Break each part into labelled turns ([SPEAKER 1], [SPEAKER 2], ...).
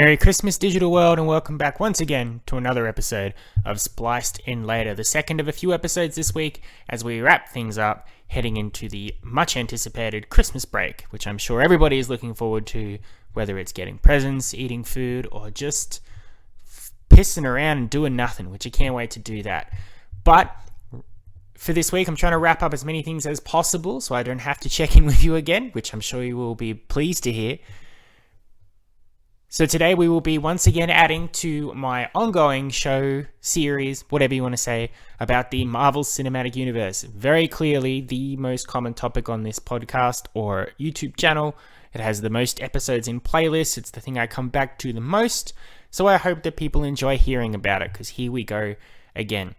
[SPEAKER 1] Merry Christmas, digital world, and welcome back once again to another episode of Spliced In Later, the second of a few episodes this week as we wrap things up heading into the much anticipated Christmas break, which I'm sure everybody is looking forward to, whether it's getting presents, eating food, or just pissing around and doing nothing, which I can't wait to do that. But for this week, I'm trying to wrap up as many things as possible so I don't have to check in with you again, which I'm sure you will be pleased to hear. So today we will be once again adding to my ongoing show, series, whatever you want to say, about the Marvel Cinematic Universe. Very clearly the most common topic on this podcast or YouTube channel. It has the most episodes in playlists. It's the thing I come back to the most. So I hope that people enjoy hearing about it, because here we go again.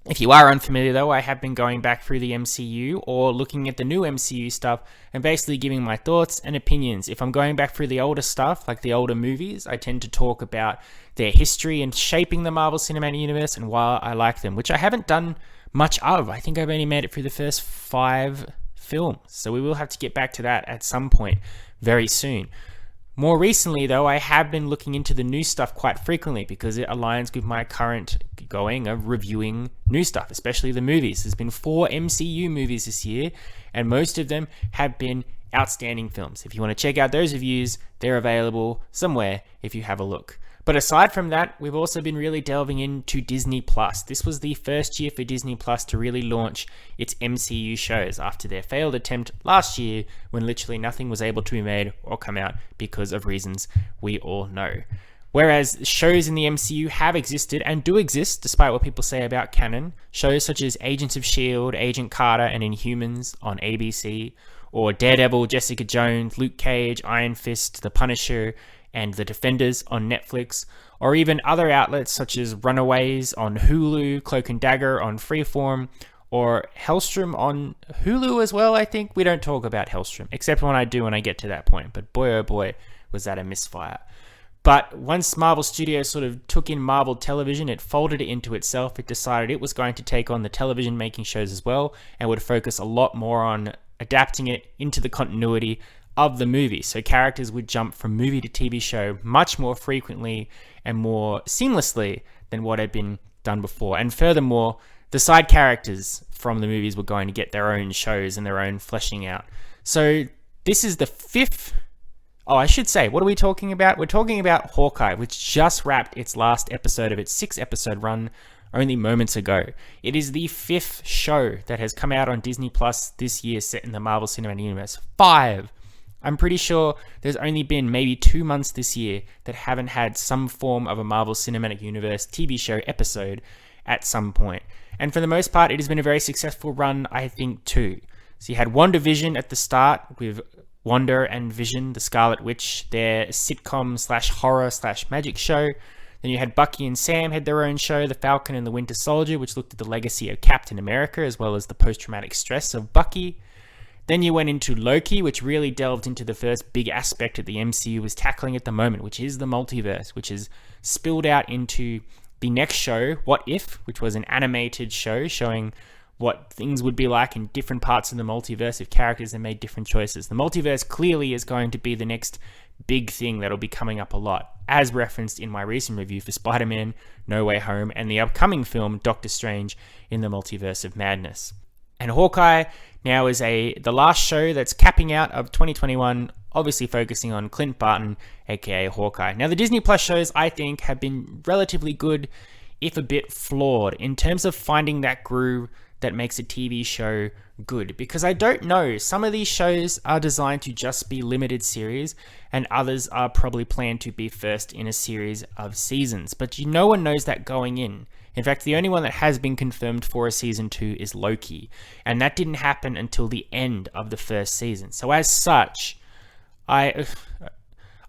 [SPEAKER 1] If you are unfamiliar though, I have been going back through the MCU or looking at the new MCU stuff and basically giving my thoughts and opinions. If I'm going back through the older stuff, like the older movies, I tend to talk about their history and shaping the Marvel Cinematic Universe and why I like them, which I haven't done much of. I think I've only made it through the first 5 films, so we will have to get back to that at some point very soon. More recently, though, I have been looking into the new stuff quite frequently because it aligns with my current going of reviewing new stuff, especially the movies. There's been 4 MCU movies this year, and most of them have been outstanding films. If you want to check out those reviews, they're available somewhere if you have a look. But aside from that, we've also been really delving into Disney+. This was the first year for Disney+ to really launch its MCU shows after their failed attempt last year when literally nothing was able to be made or come out because of reasons we all know. Whereas shows in the MCU have existed and do exist, despite what people say about canon. Shows such as Agents of S.H.I.E.L.D., Agent Carter and Inhumans on ABC, or Daredevil, Jessica Jones, Luke Cage, Iron Fist, The Punisher, and The Defenders on Netflix, or even other outlets such as Runaways on Hulu, Cloak and Dagger on Freeform, or Hellstrom on Hulu as well, I think. We don't talk about Hellstrom, except when I do when I get to that point, but boy oh boy, was that a misfire. But once Marvel Studios sort of took in Marvel Television, it folded it into itself. It decided it was going to take on the television making shows as well, and would focus a lot more on adapting it into the continuity of the movie. So characters would jump from movie to TV show much more frequently and more seamlessly than what had been done before. And furthermore, the side characters from the movies were going to get their own shows and their own fleshing out. So this is the 5th... Oh, I should say, what are we talking about? We're talking about Hawkeye, which just wrapped its last episode of its 6-episode run only moments ago. It is the 5th show that has come out on Disney Plus this year set in the Marvel Cinematic Universe. 5! I'm pretty sure there's only been maybe 2 months this year that haven't had some form of a Marvel Cinematic Universe TV show episode at some point. And for the most part, it has been a very successful run, I think, too. So you had WandaVision at the start with Wanda and Vision, the Scarlet Witch, their sitcom/horror/magic show. Then you had Bucky and Sam had their own show, The Falcon and the Winter Soldier, which looked at the legacy of Captain America as well as the post-traumatic stress of Bucky. Then you went into Loki, which really delved into the first big aspect that the MCU was tackling at the moment, which is the multiverse, which is spilled out into the next show, What If, which was an animated show showing what things would be like in different parts of the multiverse if characters had made different choices. The multiverse clearly is going to be the next big thing that'll be coming up a lot, as referenced in my recent review for Spider-Man No Way Home and the upcoming film Doctor Strange in the Multiverse of Madness. And Hawkeye now is the last show that's capping out of 2021, obviously focusing on Clint Barton, aka Hawkeye. Now the Disney Plus shows, I think, have been relatively good, if a bit flawed, in terms of finding that groove that makes a TV show good. Because I don't know, some of these shows are designed to just be limited series, and others are probably planned to be first in a series of seasons. But no one knows that going in. In fact, the only one that has been confirmed for a season 2 is Loki, and that didn't happen until the end of the first season. So as such,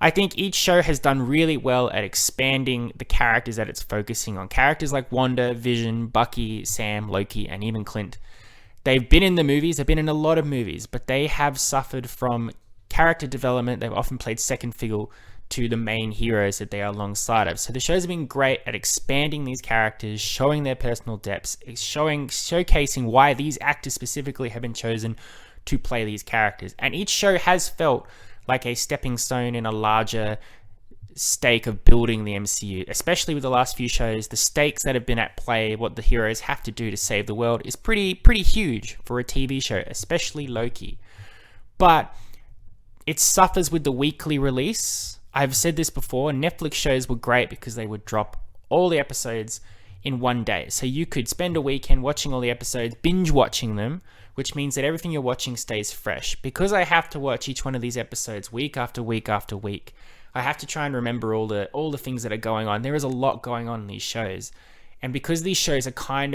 [SPEAKER 1] I think each show has done really well at expanding the characters that it's focusing on. Characters like Wanda, Vision, Bucky, Sam, Loki, and even Clint. They've been in the movies, they've been in a lot of movies, but they have suffered from character development. They've often played second fiddle to the main heroes that they are alongside of. So the shows have been great at expanding these characters, showing their personal depths, showcasing why these actors specifically have been chosen to play these characters. And each show has felt like a stepping stone in a larger stake of building the MCU, especially with the last few shows. The stakes that have been at play, what the heroes have to do to save the world, is pretty huge for a TV show, especially Loki. But it suffers with the weekly release. I've said this before, Netflix shows were great because they would drop all the episodes in one day. So you could spend a weekend watching all the episodes, binge watching them, which means that everything you're watching stays fresh. Because I have to watch each one of these episodes week after week after week, I have to try and remember all the things that are going on. There is a lot going on in these shows. And because these shows are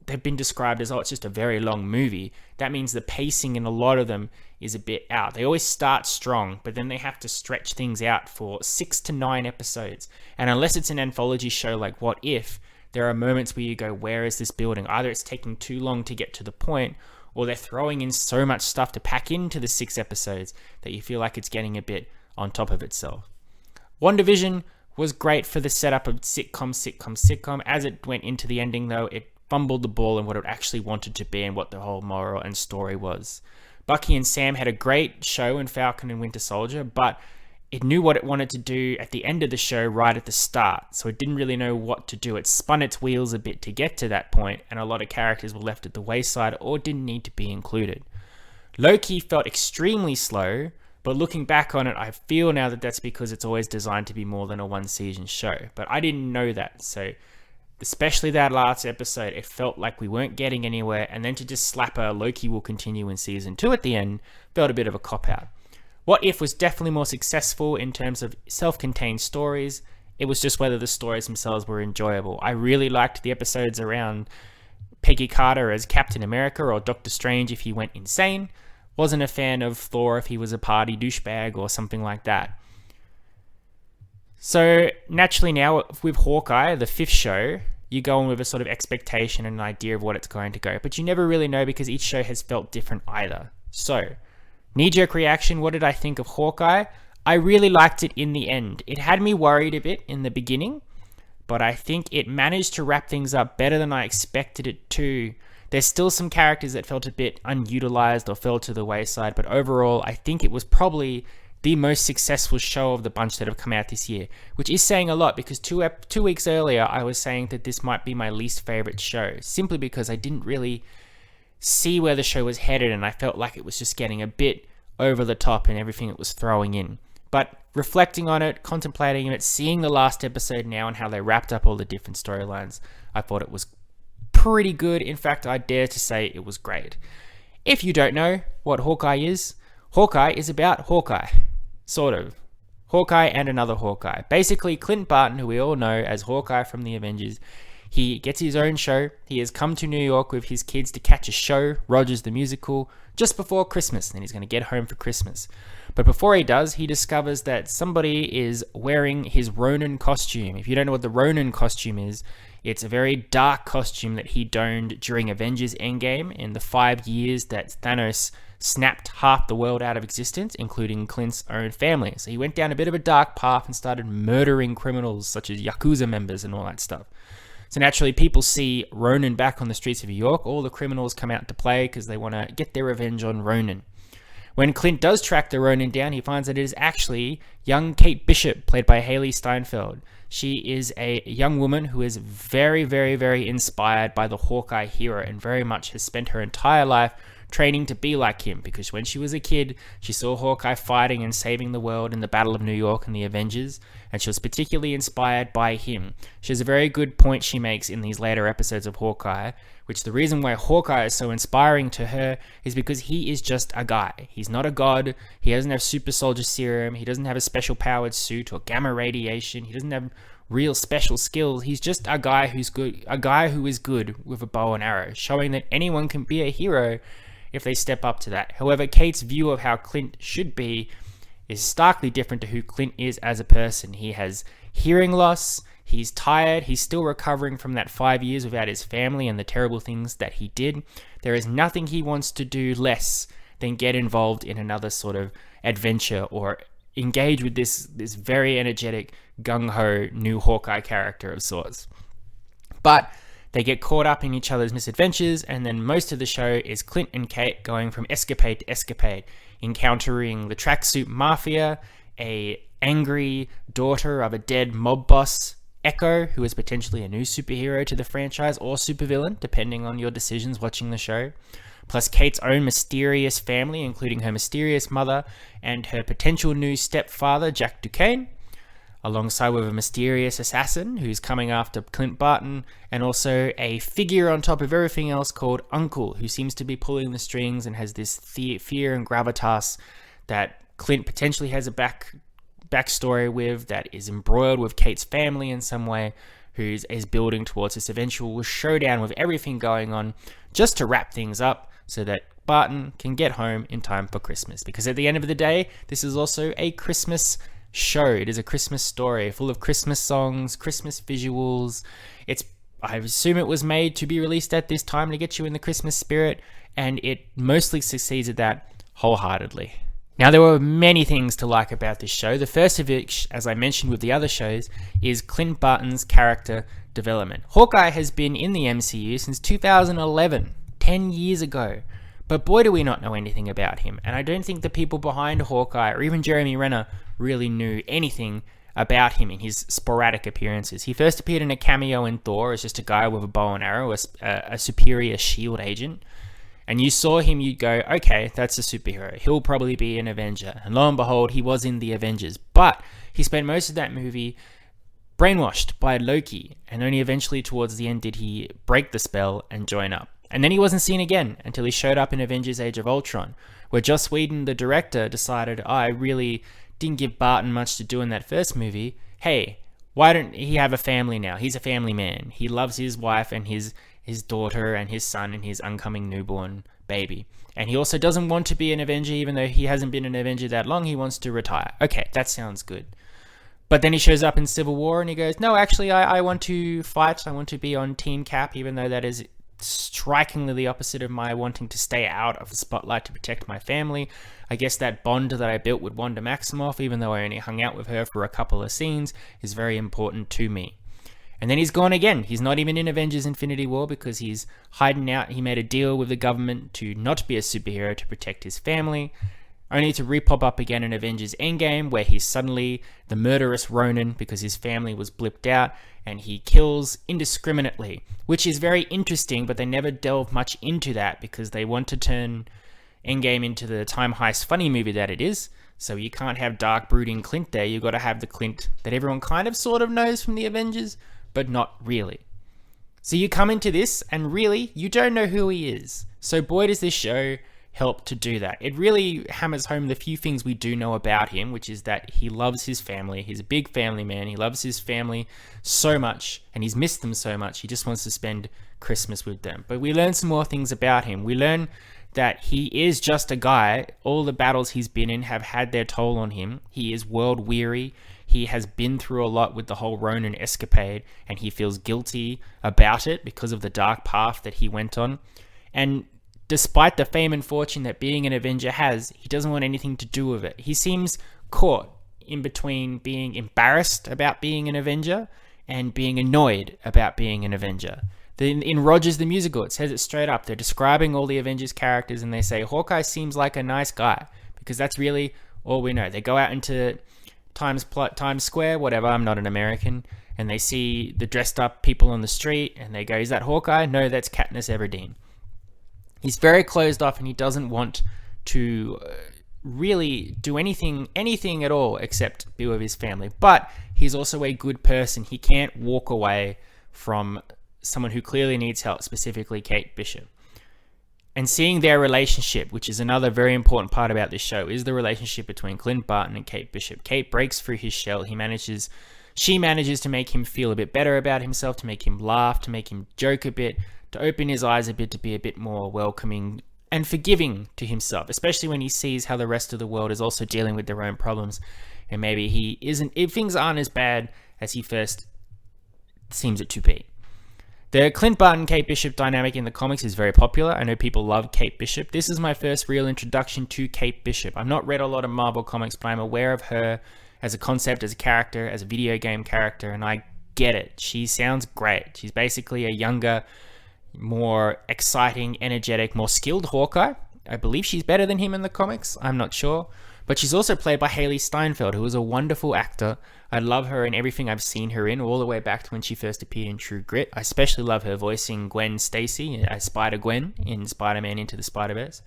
[SPEAKER 1] they've been described as, it's just a very long movie, that means the pacing in a lot of them is a bit out. They always start strong, but then they have to stretch things out for 6 to 9 episodes. And unless it's an anthology show like What If, there are moments where you go, where is this building? Either it's taking too long to get to the point, or they're throwing in so much stuff to pack into the 6 episodes that you feel like it's getting a bit on top of itself. WandaVision was great for the setup of sitcom. As it went into the ending, though, it fumbled the ball in what it actually wanted to be and what the whole moral and story was. Bucky and Sam had a great show in Falcon and Winter Soldier, but it knew what it wanted to do at the end of the show right at the start, so it didn't really know what to do. It spun its wheels a bit to get to that point, and a lot of characters were left at the wayside or didn't need to be included. Loki felt extremely slow, but looking back on it, I feel now that that's because it's always designed to be more than a one-season show. But I didn't know that, so especially that last episode, it felt like we weren't getting anywhere, and then to just slap a Loki will continue in season 2 at the end felt a bit of a cop-out. What If was definitely more successful in terms of self-contained stories. It was just whether the stories themselves were enjoyable. I really liked the episodes around Peggy Carter as Captain America or Doctor Strange if he went insane. Wasn't a fan of Thor if he was a party douchebag or something like that. So naturally now with Hawkeye, the 5th show, you go in with a sort of expectation and an idea of what it's going to go, but you never really know because each show has felt different either. So, knee-jerk reaction, what did I think of Hawkeye? I really liked it in the end. It had me worried a bit in the beginning, but I think it managed to wrap things up better than I expected it to. There's still some characters that felt a bit unutilized or fell to the wayside, but overall, I think it was probably the most successful show of the bunch that have come out this year, which is saying a lot because 2 weeks earlier, I was saying that this might be my least favorite show, simply because I didn't really see where the show was headed, and I felt like it was just getting a bit over the top in everything it was throwing in. But reflecting on it, contemplating it, seeing the last episode now and how they wrapped up all the different storylines, I thought it was pretty good. In fact, I dare to say it was great. If you don't know what Hawkeye is about Hawkeye. Sort of. Hawkeye and another Hawkeye. Basically, Clint Barton, who we all know as Hawkeye from the Avengers, he gets his own show. He has come to New York with his kids to catch a show, Rogers the Musical, just before Christmas. And he's going to get home for Christmas. But before he does, he discovers that somebody is wearing his Ronin costume. If you don't know what the Ronin costume is, it's a very dark costume that he donned during Avengers Endgame in the 5 years that Thanos snapped half the world out of existence, including Clint's own family. So he went down a bit of a dark path and started murdering criminals such as Yakuza members and all that stuff. So naturally, people see Ronin back on the streets of New York. All the criminals come out to play because they want to get their revenge on Ronin. When Clint does track the Ronin down, he finds that it is actually young Kate Bishop, played by Haley Steinfeld. She is a young woman who is very, very, very inspired by the Hawkeye hero and very much has spent her entire life training to be like him, because when she was a kid, she saw Hawkeye fighting and saving the world in the Battle of New York and the Avengers, and she was particularly inspired by him. She has a very good point she makes in these later episodes of Hawkeye, which the reason why Hawkeye is so inspiring to her is because he is just a guy. He's not a god. He doesn't have super soldier serum. He doesn't have a special powered suit or gamma radiation. He doesn't have real special skills. He's just a guy who's good, a guy who is good with a bow and arrow, showing that anyone can be a hero if they step up to that. However, Kate's view of how Clint should be is starkly different to who Clint is as a person. He has hearing loss, he's tired, he's still recovering from that 5 years without his family and the terrible things that he did. There is nothing he wants to do less than get involved in another sort of adventure or engage with this very energetic, gung-ho new Hawkeye character of sorts. But they get caught up in each other's misadventures, and then most of the show is Clint and Kate going from escapade to escapade, encountering the tracksuit mafia, a angry daughter of a dead mob boss, Echo, who is potentially a new superhero to the franchise or supervillain, depending on your decisions watching the show. Plus Kate's own mysterious family, including her mysterious mother and her potential new stepfather, Jack Duquesne, alongside with a mysterious assassin who's coming after Clint Barton, and also a figure on top of everything else called Uncle, who seems to be pulling the strings and has this fear and gravitas that Clint potentially has a backstory with, that is embroiled with Kate's family in some way, who is building towards this eventual showdown with everything going on, just to wrap things up so that Barton can get home in time for Christmas. Because at the end of the day, this is also a Christmas show. It is a Christmas story full of Christmas songs, Christmas visuals. I assume it was made to be released at this time to get you in the Christmas spirit, and it mostly succeeds at that wholeheartedly. Now, there were many things to like about this show. The first of which, as I mentioned with the other shows, is Clint Barton's character development. Hawkeye has been in the MCU since 2011, 10 years ago. But boy, do we not know anything about him. And I don't think the people behind Hawkeye, or even Jeremy Renner, really knew anything about him in his sporadic appearances. He first appeared in a cameo in Thor as just a guy with a bow and arrow, a superior S.H.I.E.L.D. agent. And you saw him, you'd go, okay, that's a superhero. He'll probably be an Avenger. And lo and behold, he was in the Avengers. But he spent most of that movie brainwashed by Loki. And only eventually towards the end did he break the spell and join up. And then he wasn't seen again until he showed up in Avengers Age of Ultron, where Joss Whedon, the director, decided, I really didn't give Barton much to do in that first movie. Hey, why don't he have a family now? He's a family man. He loves his wife and his daughter and his son and his oncoming newborn baby. And he also doesn't want to be an Avenger, even though he hasn't been an Avenger that long. He wants to retire. Okay, that sounds good. But then he shows up in Civil War and he goes, no, actually, I want to fight. I want to be on Team Cap, even though that is strikingly the opposite of my wanting to stay out of the spotlight to protect my family. I guess that bond that I built with Wanda Maximoff, even though I only hung out with her for a couple of scenes, is very important to me. And then he's gone again. He's not even in Avengers Infinity War because he's hiding out. He made a deal with the government to not be a superhero to protect his family, only to repop up again in Avengers Endgame, where he's suddenly the murderous Ronin because his family was blipped out, and he kills indiscriminately, which is very interesting, but they never delve much into that because they want to turn Endgame into the time heist funny movie that it is. So you can't have dark, brooding Clint there. You've got to have the Clint that everyone kind of sort of knows from the Avengers, but not really. So you come into this, and really, you don't know who he is. So boy, does this show help to do that. It really hammers home the few things we do know about him, which is that he loves his family. He's a big family man. He loves his family so much, and he's missed them so much. He just wants to spend Christmas with them. But we learn some more things about him. We learn that he is just a guy. All the battles he's been in have had their toll on him. He is world weary. He has been through a lot with the whole Ronin escapade, and he feels guilty about it because of the dark path that he went on. And despite the fame and fortune that being an Avenger has, he doesn't want anything to do with it. He seems caught in between being embarrassed about being an Avenger and being annoyed about being an Avenger. In Rogers the Musical, it says it straight up. They're describing all the Avengers characters and they say, Hawkeye seems like a nice guy, because that's really all we know. They go out into Times Square, whatever, I'm not an American, and they see the dressed up people on the street and they go, is that Hawkeye? No, that's Katniss Everdeen. He's very closed off and he doesn't want to really do anything at all except be with his family. But he's also a good person. He can't walk away from someone who clearly needs help, specifically Kate Bishop. And seeing their relationship, which is another very important part about this show, is the relationship between Clint Barton and Kate Bishop. Kate breaks through his shell. She manages to make him feel a bit better about himself, to make him laugh, to make him joke a bit, to open his eyes a bit, to be a bit more welcoming and forgiving to himself, especially when he sees how the rest of the world is also dealing with their own problems. And maybe if things aren't as bad as he first seems it to be. The Clint Barton-Kate Bishop dynamic in the comics is very popular. I know people love Kate Bishop. This is my first real introduction to Kate Bishop. I've not read a lot of Marvel comics, but I'm aware of her as a concept, as a character, as a video game character, and I get it. She sounds great. She's basically a younger, more exciting, energetic, more skilled Hawkeye. I believe she's better than him in the comics. I'm not sure. But she's also played by Haley Steinfeld, who is a wonderful actor. I love her in everything I've seen her in, all the way back to when she first appeared in True Grit. I especially love her voicing Gwen Stacy as Spider-Gwen in Spider-Man Into the Spider-Verse.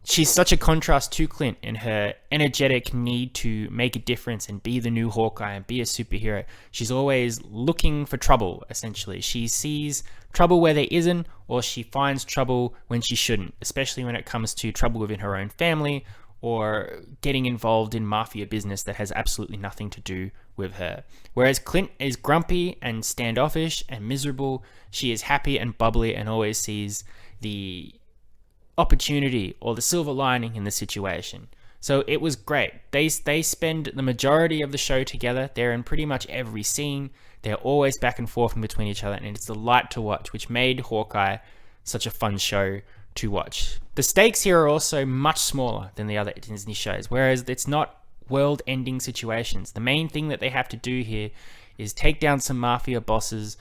[SPEAKER 1] She's such a contrast to Clint in her energetic need to make a difference and be the new Hawkeye and be a superhero. She's always looking for trouble, essentially. She sees trouble where there isn't, or she finds trouble when she shouldn't, especially when it comes to trouble within her own family or getting involved in mafia business that has absolutely nothing to do with her. Whereas Clint is grumpy and standoffish and miserable, she is happy and bubbly and always sees the opportunity or the silver lining in the situation. So it was great. They spend the majority of the show together. They're in pretty much every scene. They're always back and forth in between each other, and it's a delight to watch, which made Hawkeye such a fun show to watch. The stakes here are also much smaller than the other Disney shows, whereas it's not world-ending situations. The main thing that they have to do here is take down some mafia bosses,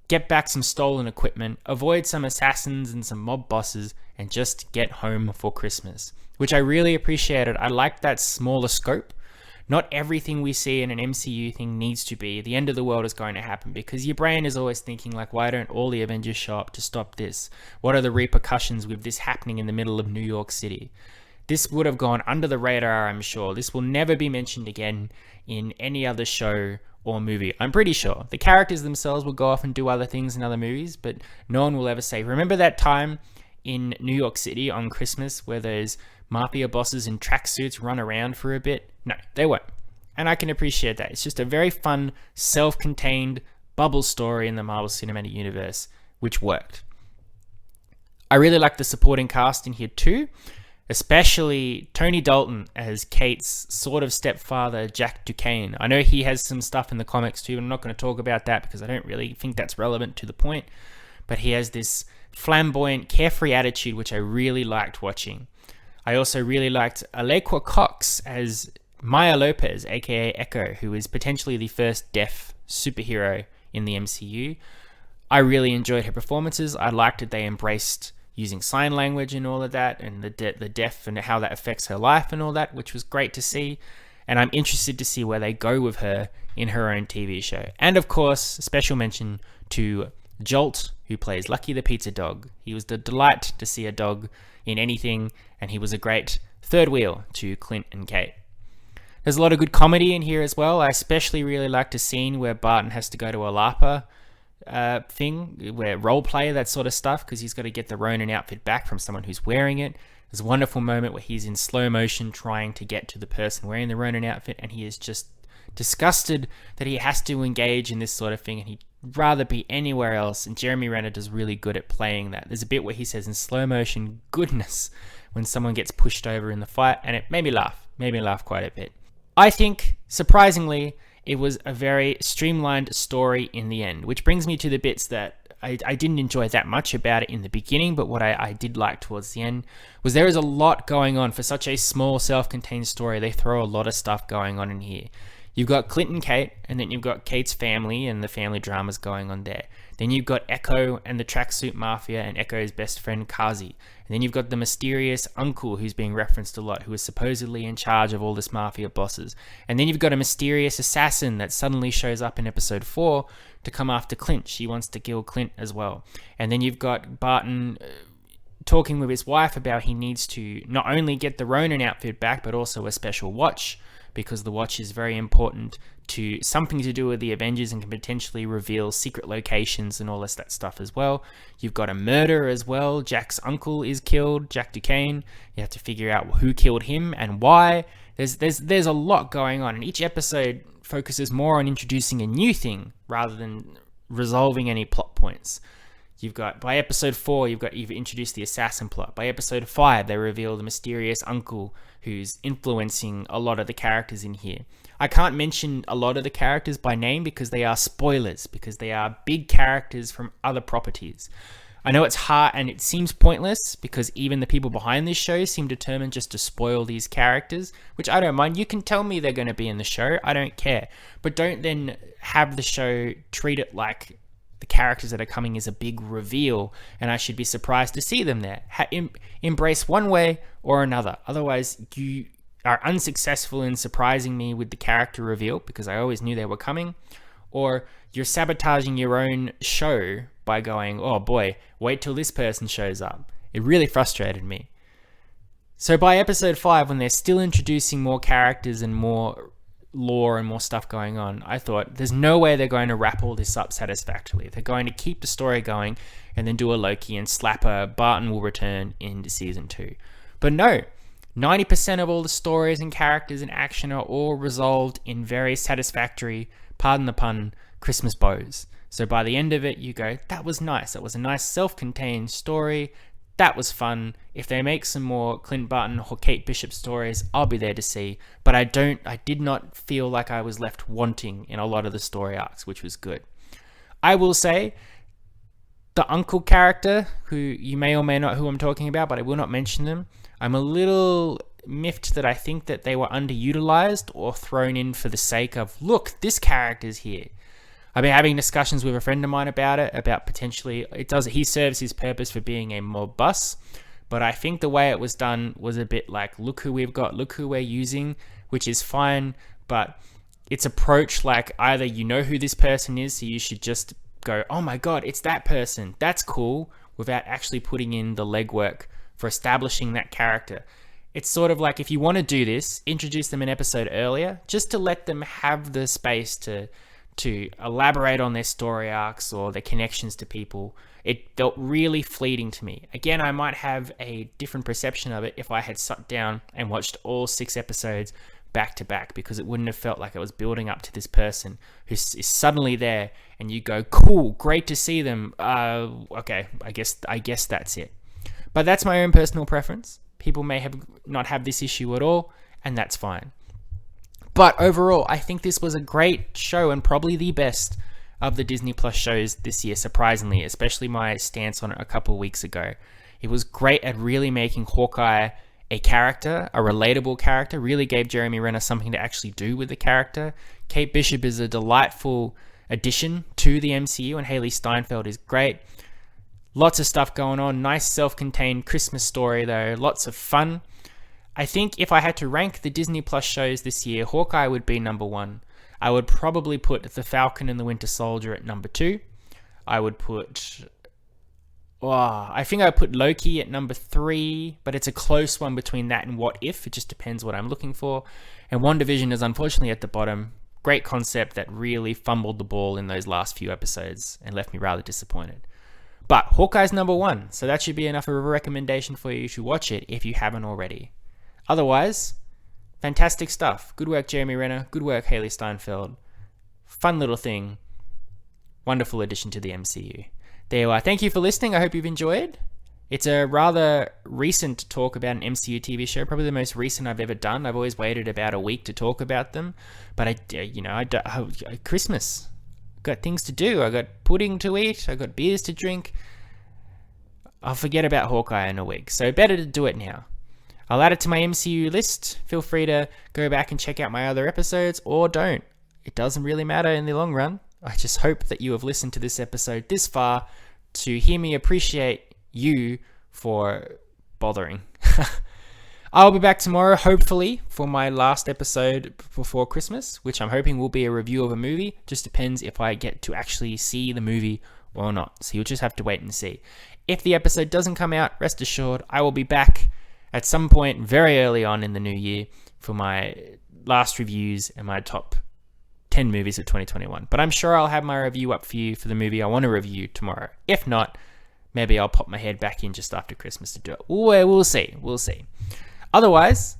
[SPEAKER 1] get back some stolen equipment, avoid some assassins and some mob bosses, and just get home for Christmas, which I really appreciated. I like that smaller scope. Not everything we see in an MCU thing needs to be the end of the world is going to happen, because your brain is always thinking like, why don't all the Avengers show up to stop this? What are the repercussions with this happening in the middle of New York City? This would have gone under the radar, I'm sure. This will never be mentioned again in any other show or movie. I'm pretty sure. The characters themselves will go off and do other things in other movies, but no one will ever say, remember that time in New York City on Christmas where those mafia bosses in tracksuits run around for a bit? No, they won't. And I can appreciate that. It's just a very fun, self-contained bubble story in the Marvel Cinematic Universe, which worked. I really like the supporting cast in here too, especially Tony Dalton as Kate's sort of stepfather, Jack Duquesne. I know he has some stuff in the comics too, but I'm not going to talk about that because I don't really think that's relevant to the point. But he has this flamboyant, carefree attitude, which I really liked watching. I also really liked Alequa Cox as Maya Lopez, aka Echo, who is potentially the first deaf superhero in the MCU. I really enjoyed her performances. I liked that they embraced using sign language and all of that, and the deaf and how that affects her life and all that, which was great to see. And I'm interested to see where they go with her in her own TV show. And of course, a special mention to Jolt, who plays Lucky the Pizza Dog. He was the delight to see a dog in anything, and he was a great third wheel to Clint and Kate. There's a lot of good comedy in here as well. I especially really liked a scene where Barton has to go to a LARPA thing, where role play, that sort of stuff, because he's got to get the Ronin outfit back from someone who's wearing it. There's a wonderful moment where he's in slow motion trying to get to the person wearing the Ronin outfit, and he is just disgusted that he has to engage in this sort of thing, and he'd rather be anywhere else. And Jeremy Renner does really good at playing that. There's a bit where he says in slow motion, goodness, when someone gets pushed over in the fight, and it made me laugh quite a bit. I think, surprisingly, it was a very streamlined story in the end, which brings me to the bits that I didn't enjoy that much about it in the beginning, but what I did like towards the end was there is a lot going on. For such a small, self-contained story, they throw a lot of stuff going on in here. You've got Clint and Kate, and then you've got Kate's family and the family dramas going on there. Then you've got Echo and the tracksuit mafia and Echo's best friend Kazi. And then you've got the mysterious uncle who's being referenced a lot, who is supposedly in charge of all this mafia bosses. And then you've got a mysterious assassin that suddenly shows up in episode 4 to come after Clint. She wants to kill Clint as well. And then you've got Barton talking with his wife about he needs to not only get the Ronin outfit back, but also a special watch, because the watch is very important to something to do with the Avengers and can potentially reveal secret locations and all that stuff as well. You've got a murder as well. Jack's uncle is killed, Jack Duquesne. You have to figure out who killed him and why. There's a lot going on, and each episode focuses more on introducing a new thing rather than resolving any plot points. By episode 4, you've introduced the assassin plot. By episode 5, they reveal the mysterious uncle who's influencing a lot of the characters in here. I can't mention a lot of the characters by name because they are spoilers, because they are big characters from other properties. I know it's hard and it seems pointless because even the people behind this show seem determined just to spoil these characters, which I don't mind. You can tell me they're going to be in the show. I don't care. But don't then have the show treat it like the characters that are coming is a big reveal and I should be surprised to see them there. Embrace one way or another. Otherwise, you are unsuccessful in surprising me with the character reveal because I always knew they were coming, or you're sabotaging your own show by going, oh boy, wait till this person shows up. It really frustrated me. So by episode 5, when they're still introducing more characters and more lore and more stuff going on, I thought there's no way they're going to wrap all this up satisfactorily. They're going to keep the story going and then do a Loki and slap a Barton will return into season 2. But no, 90% of all the stories and characters and action are all resolved in very satisfactory, pardon the pun, Christmas bows. So by the end of it, you go, that was nice. That was a nice self-contained story. That was fun. If they make some more Clint Barton or Kate Bishop stories, I'll be there to see. But I did not feel like I was left wanting in a lot of the story arcs, which was good. I will say, the uncle character, who you may or may not who I'm talking about, but I will not mention them, I'm a little miffed that I think that they were underutilized or thrown in for the sake of, look, this character's here. I've been having discussions with a friend of mine about it, about potentially, he serves his purpose for being a mob boss, but I think the way it was done was a bit like, look who we've got, look who we're using, which is fine, but it's approached like either you know who this person is, so you should just go, oh my god, it's that person, that's cool, without actually putting in the legwork for establishing that character. It's sort of like, if you want to do this, introduce them an episode earlier, just to let them have the space to elaborate on their story arcs or their connections to people. It felt really fleeting to me. Again, I might have a different perception of it if I had sat down and watched all 6 episodes back to back, because it wouldn't have felt like it was building up to this person who is suddenly there and you go, cool, great to see them. Okay, I guess that's it. But that's my own personal preference. People may not have this issue at all, and that's fine. But overall, I think this was a great show and probably the best of the Disney Plus shows this year, surprisingly, especially my stance on it a couple of weeks ago. It was great at really making Hawkeye a character, a relatable character, really gave Jeremy Renner something to actually do with the character. Kate Bishop is a delightful addition to the MCU, and Haley Steinfeld is great. Lots of stuff going on, nice self-contained Christmas story though, lots of fun. I think if I had to rank the Disney Plus shows this year, Hawkeye would be number 1. I would probably put The Falcon and the Winter Soldier at number 2. I would put... I think I would put Loki at number 3, but it's a close one between that and What If. It just depends what I'm looking for. And WandaVision is unfortunately at the bottom. Great concept that really fumbled the ball in those last few episodes and left me rather disappointed. But Hawkeye's number 1, so that should be enough of a recommendation for you to watch it if you haven't already. Otherwise, fantastic stuff. Good work, Jeremy Renner. Good work, Haley Steinfeld. Fun little thing. Wonderful addition to the MCU. There you are. Thank you for listening. I hope you've enjoyed. It's a rather recent talk about an MCU TV show, probably the most recent I've ever done. I've always waited about a week to talk about them, but Christmas. Got things to do. I got pudding to eat. I got beers to drink. I'll forget about Hawkeye in a week, so better to do it now. I'll add it to my MCU list. Feel free to go back and check out my other episodes, or don't. It doesn't really matter in the long run. I just hope that you have listened to this episode this far to hear me appreciate you for bothering. I'll be back tomorrow, hopefully, for my last episode before Christmas, which I'm hoping will be a review of a movie. Just depends if I get to actually see the movie or not. So you'll just have to wait and see. If the episode doesn't come out, rest assured, I will be back at some point very early on in the new year for my last reviews and my top 10 movies of 2021. But I'm sure I'll have my review up for you for the movie I want to review tomorrow. If not, maybe I'll pop my head back in just after Christmas to do it. We'll see. We'll see. Otherwise,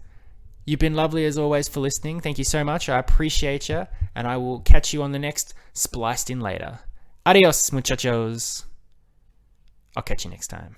[SPEAKER 1] you've been lovely as always for listening. Thank you so much. I appreciate you. And I will catch you on the next Spliced In Later. Adios, muchachos. I'll catch you next time.